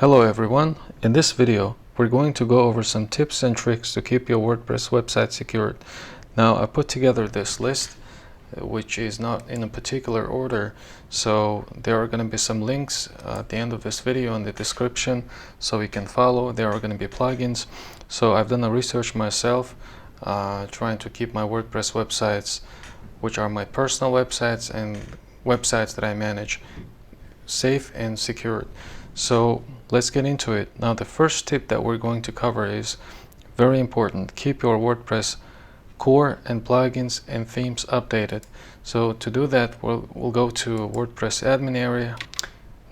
Hello everyone, in this video we're going to go over some tips and tricks to keep your WordPress website secured. Now I put together this list which is not in a particular order, so there are going to be some links at the end of this video in the description so you can follow. There are going to be plugins, so I've done a research myself trying to keep my WordPress websites, which are my personal websites and websites that I manage, safe and secured. So let's get into it. Now the first tip that we're going to cover is very important. Keep your WordPress core and plugins and themes updated. So to do that, we'll go to WordPress admin area.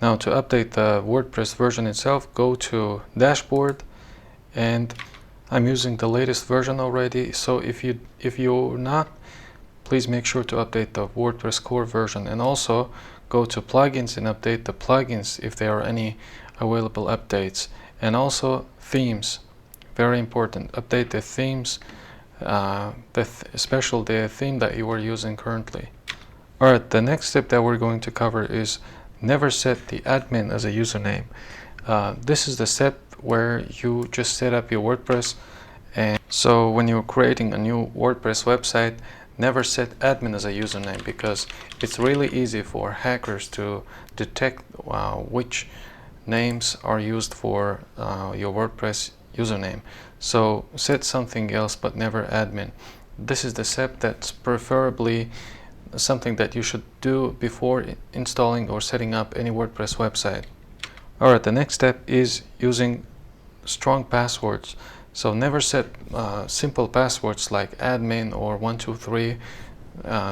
Now to update the WordPress version itself, go to dashboard, and I'm using the latest version already. So if you're not, please make sure to update the WordPress core version, and also go to plugins and update the plugins if there are any available updates. And also themes, very important, update the themes, especially the theme that you are using currently. Alright, the next step that we're going to cover is never set the admin as a username. This is the step where you just set up your WordPress, and so when you're creating a new WordPress website, never set admin as a username, because it's really easy for hackers to detect which names are used for your WordPress username. So set something else, but never admin. This is the step that's preferably something that you should do before installing or setting up any WordPress website. Alright, the next step is using strong passwords. So never set simple passwords like admin or 123.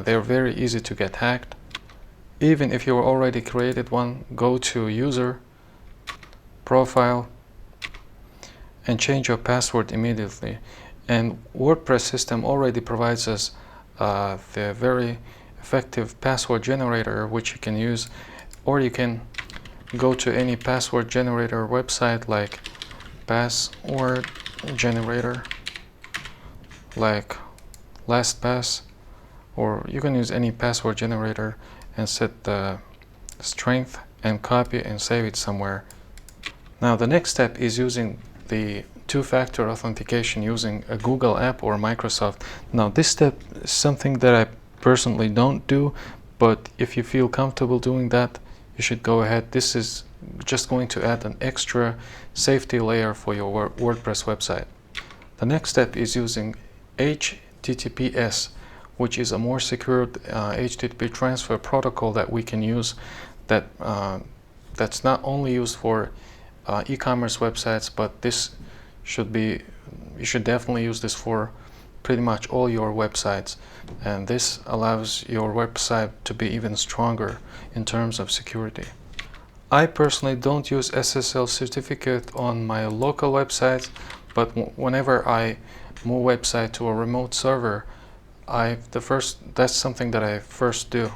They're very easy to get hacked. Even if you already created one, go to user, profile, and change your password immediately. And WordPress system already provides us the very effective password generator, which you can use, or you can go to any password generator website like password generator, like LastPass, or you can use any password generator and set the strength and copy and save it somewhere. Now the next step is using the two-factor authentication using a Google app or Microsoft. Now this step is something that I personally don't do, but if you feel comfortable doing that, you should go ahead. This is just going to add an extra safety layer for your WordPress website. The next step is using HTTPS, which is a more secured HTTP transfer protocol that we can use, that's not only used for e-commerce websites, but this should be, you should definitely use this for pretty much all your websites, and this allows your website to be even stronger in terms of security. I personally don't use SSL certificate on my local websites, but whenever I move website to a remote server, that's something that I first do.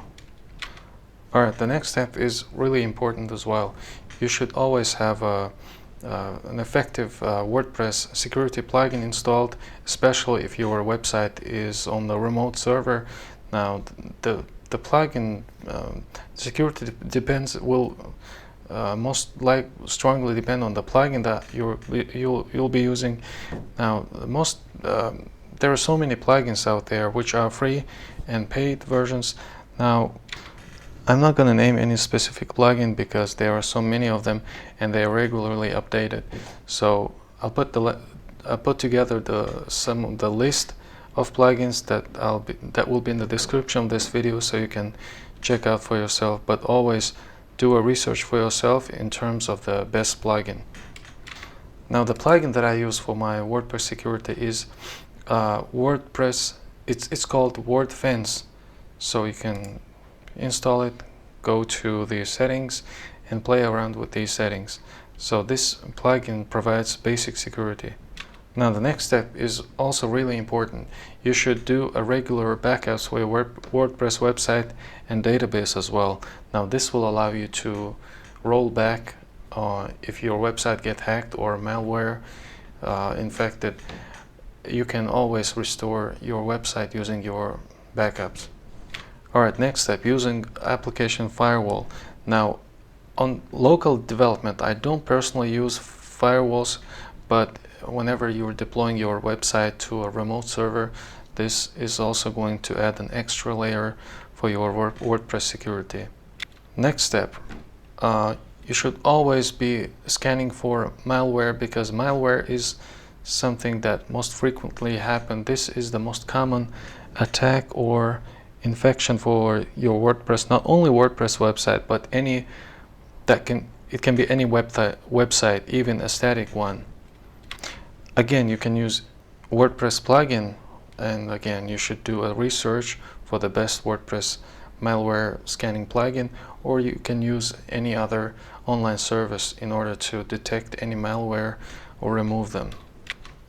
Alright, the next step is really important as well. You should always have an effective WordPress security plugin installed, especially if your website is on the remote server. Now the plugin security will strongly depend on the plugin that you'll be using. Now there are so many plugins out there which are free and paid versions. Now I'm not going to name any specific plugin because there are so many of them and they are regularly updated. So I'll put together the list of plugins that will be in the description of this video, so you can check out for yourself. But always do a research for yourself in terms of the best plugin. Now the plugin that I use for my WordPress security is WordPress. It's called WordFence. So you can install it, go to the settings, and play around with these settings. So this plugin provides basic security. Now the next step is also really important. You should do a regular backups for your WordPress website and database as well. Now this will allow you to roll back if your website get hacked or malware infected. You can always restore your website using your backups. Alright, next step, using application firewall. Now On local development, I don't personally use firewalls, but whenever you're deploying your website to a remote server, this is also going to add an extra layer for your WordPress security. Next step, you should always be scanning for malware, because malware is something that most frequently happens. This is the most common attack or infection for your WordPress, not only WordPress website, but any it can be any website, even a static one. Again, you can use WordPress plugin, and again, you should do a research for the best WordPress malware scanning plugin, or you can use any other online service in order to detect any malware or remove them.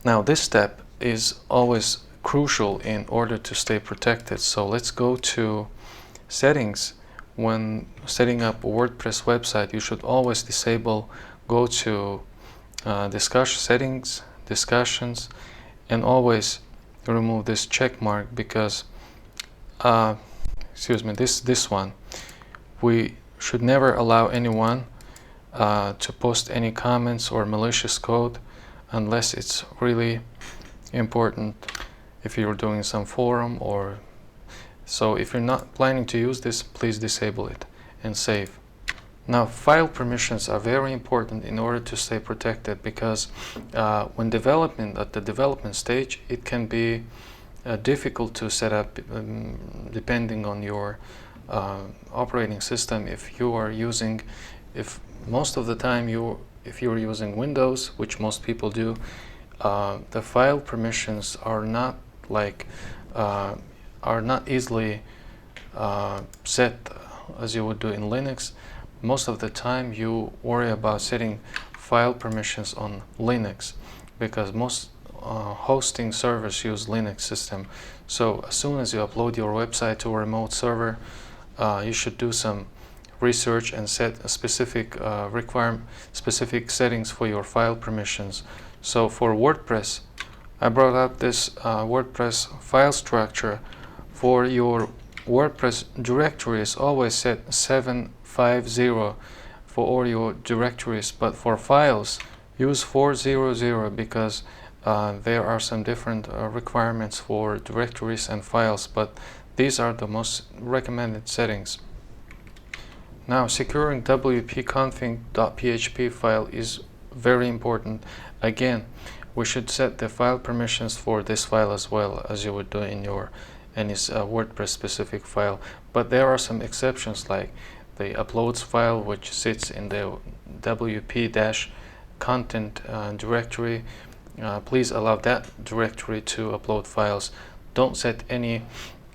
Now, this step is always crucial in order to stay protected. So let's go to settings. When setting up a WordPress website, you should always go to settings, discussions, and always remove this check mark, because this one, we should never allow anyone to post any comments or malicious code unless it's really important, if you're doing some forum or so. If you're not planning to use this, please disable it and save. Now, file permissions are very important in order to stay protected, because when at the development stage, it can be difficult to set up depending on your operating system. If you're using Windows, which most people do, the file permissions are not easily set as you would do in Linux. Most of the time you worry about setting file permissions on Linux, because most hosting servers use Linux system. So as soon as you upload your website to a remote server, you should do some research and set a specific settings for your file permissions. So for WordPress, I brought up this WordPress file structure. For your WordPress directories, always set 750 for all your directories, but for files, use 400, because there are some different requirements for directories and files, but these are the most recommended settings. Now, securing wp-config.php file is very important. Again, we should set the file permissions for this file as well as you would do in your any WordPress specific file, but there are some exceptions, like the uploads file, which sits in the wp-content directory. Please allow that directory to upload files. Don't set any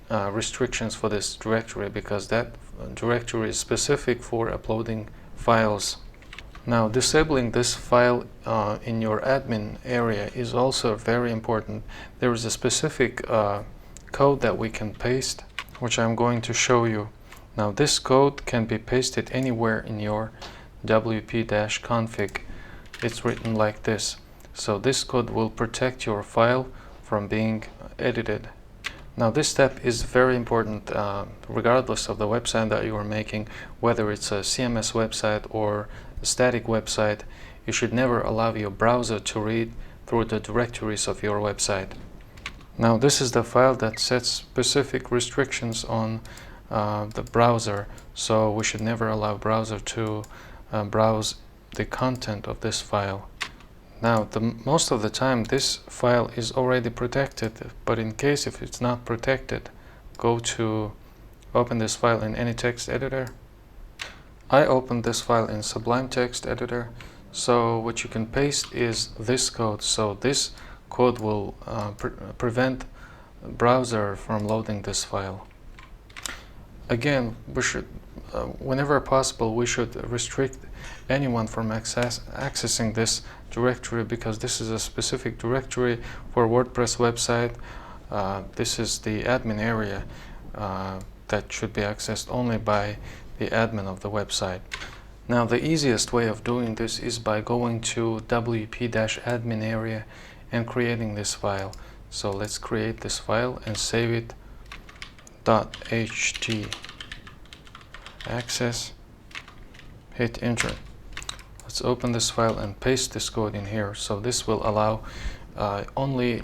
restrictions for this directory, because that directory is specific for uploading files. Now, disabling this file in your admin area is also very important. There is a specific code that we can paste, which I'm going to show you. Now, this code can be pasted anywhere in your wp-config. It's written like this. So this code will protect your file from being edited. Now, this step is very important regardless of the website that you are making, whether it's a CMS website or a static website. You should never allow your browser to read through the directories of your website. Now, this is the file that sets specific restrictions on the browser, so we should never allow browser to browse the content of this file. Now, most of the time this file is already protected, but in case if it's not protected, go to open this file in any text editor. I opened this file in Sublime Text Editor. So what you can paste is this code. So this code will prevent browser from loading this file. Again, we should, whenever possible, we should restrict anyone from accessing this directory, because this is a specific directory for WordPress website. This is the admin area that should be accessed only by the admin of the website. Now, the easiest way of doing this is by going to wp-admin area and creating this file. So let's create this file and save it. .ht access. hit enter. Let's open this file and paste this code in here. So this will allow only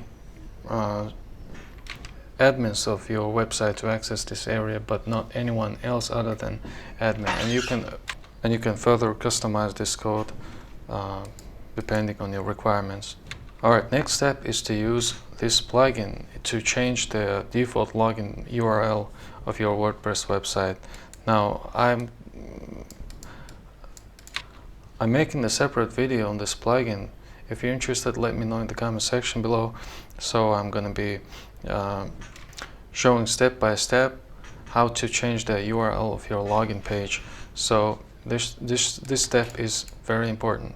admins of your website to access this area, but not anyone else other than admin. And you can further customize this code depending on your requirements. Alright, next step is to use this plugin to change the default login URL of your WordPress website. Now I'm making a separate video on this plugin. If you're interested, let me know in the comment section below. So I'm going to be showing step by step how to change the URL of your login page. So this step is very important.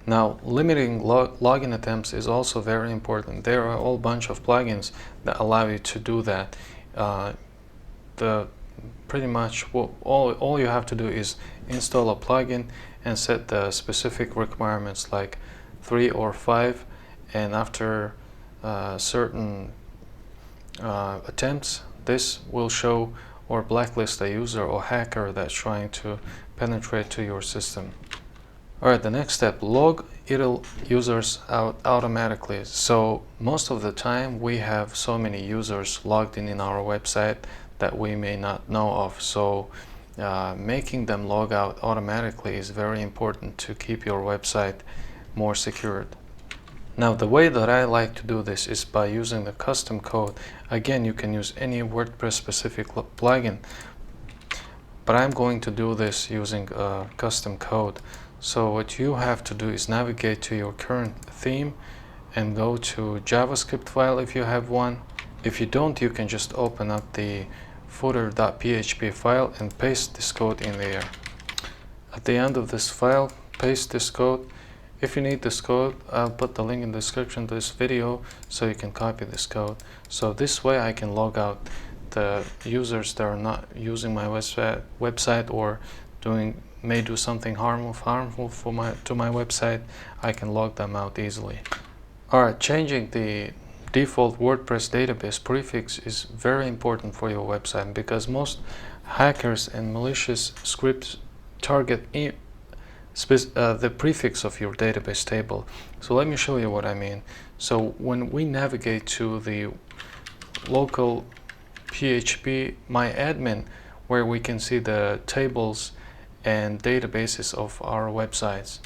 Now, limiting login attempts is also very important. There are a whole bunch of plugins that allow you to do that. Pretty much all you have to do is install a plugin and set the specific requirements like 3 or 5, and after certain attempts, this will show or blacklist a user or hacker that's trying to penetrate to your system. Alright, the next step, log idle users out automatically. So most of the time we have so many users logged in our website that we may not know of. So making them log out automatically is very important to keep your website more secured. Now the way that I like to do this is by using the custom code. Again, you can use any WordPress specific plugin, but I'm going to do this using custom code. So what you have to do is navigate to your current theme and go to JavaScript file if you have one. If you don't, you can just open up the footer.php file and paste this code in there. At the end of this file, paste this code. If you need this code, I'll put the link in the description to this video so you can copy this code. So this way I can log out the users that are not using my website or may do something harmful to my website. I can log them out easily. Alright, changing the default WordPress database prefix is very important for your website because most hackers and malicious scripts target the prefix of your database table. So let me show you what I mean. So when we navigate to the local PHP myadmin, where we can see the tables and databases of our websites,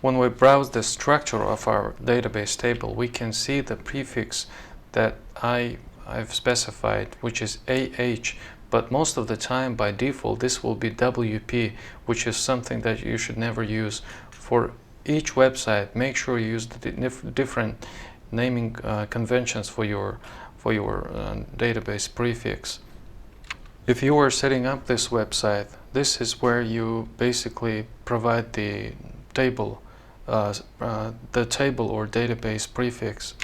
when we browse the structure of our database table, we can see the prefix that I've specified, which is AH, but most of the time by default this will be WP, which is something that you should never use. For each website, make sure you use the different naming conventions for your database prefix. If you are setting up this website, this is where you basically provide the table or database prefix.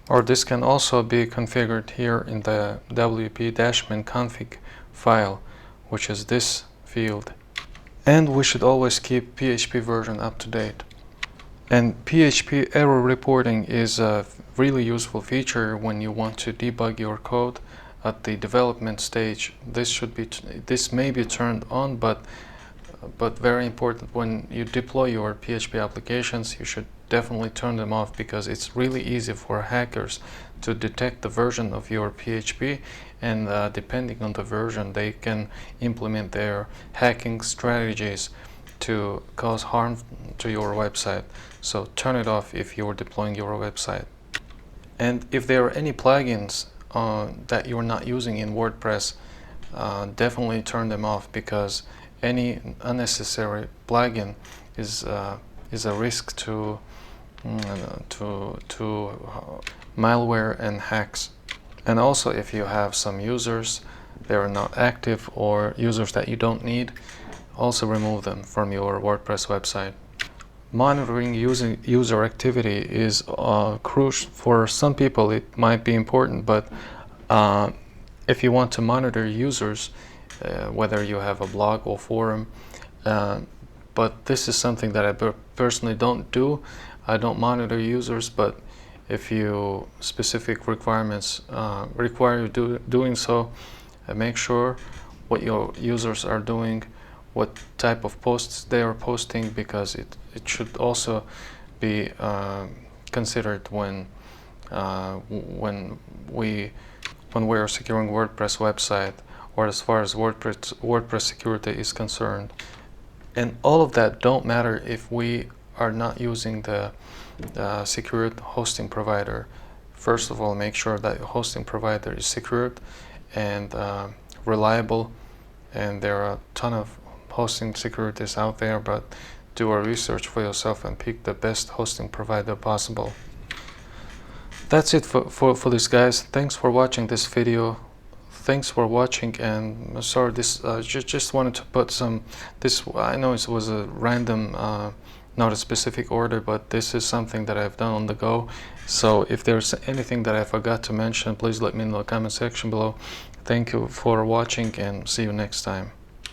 Or this can also be configured here in the wp-min config file, which is this field. And we should always keep PHP version up to date. And PHP error reporting is a really useful feature when you want to debug your code at the development stage. This may be turned on, but very important when you deploy your PHP applications. You should definitely turn them off because it's really easy for hackers to detect the version of your PHP, and depending on the version they can implement their hacking strategies to cause harm to your website. So turn it off if you're deploying your website. And if there are any plugins that you're not using in WordPress, definitely turn them off, because any unnecessary plugin is a risk to malware and hacks. And also, if you have some users that are not active or users that you don't need, also remove them from your WordPress website. Monitoring user activity is crucial. For some people it might be important, but if you want to monitor users, whether you have a blog or forum, but this is something that I personally don't do. I don't monitor users, but if you specific requirements require you doing so, make sure what your users are doing what type of posts they are posting, because it should also be considered when we are securing WordPress website, or as far as WordPress security is concerned. And all of that don't matter if we are not using the secured hosting provider. First of all, make sure that your hosting provider is secured and reliable. And there are a ton of hosting securities out there, but do a research for yourself and pick the best hosting provider possible. That's it for this, guys. Thanks for watching this video. Thanks for watching, and sorry, this just wanted to put some, this, I know it was a random, not a specific order, but this is something that I've done on the go. So if there's anything that I forgot to mention, please let me know in the comment section below. Thank you for watching, and see you next time.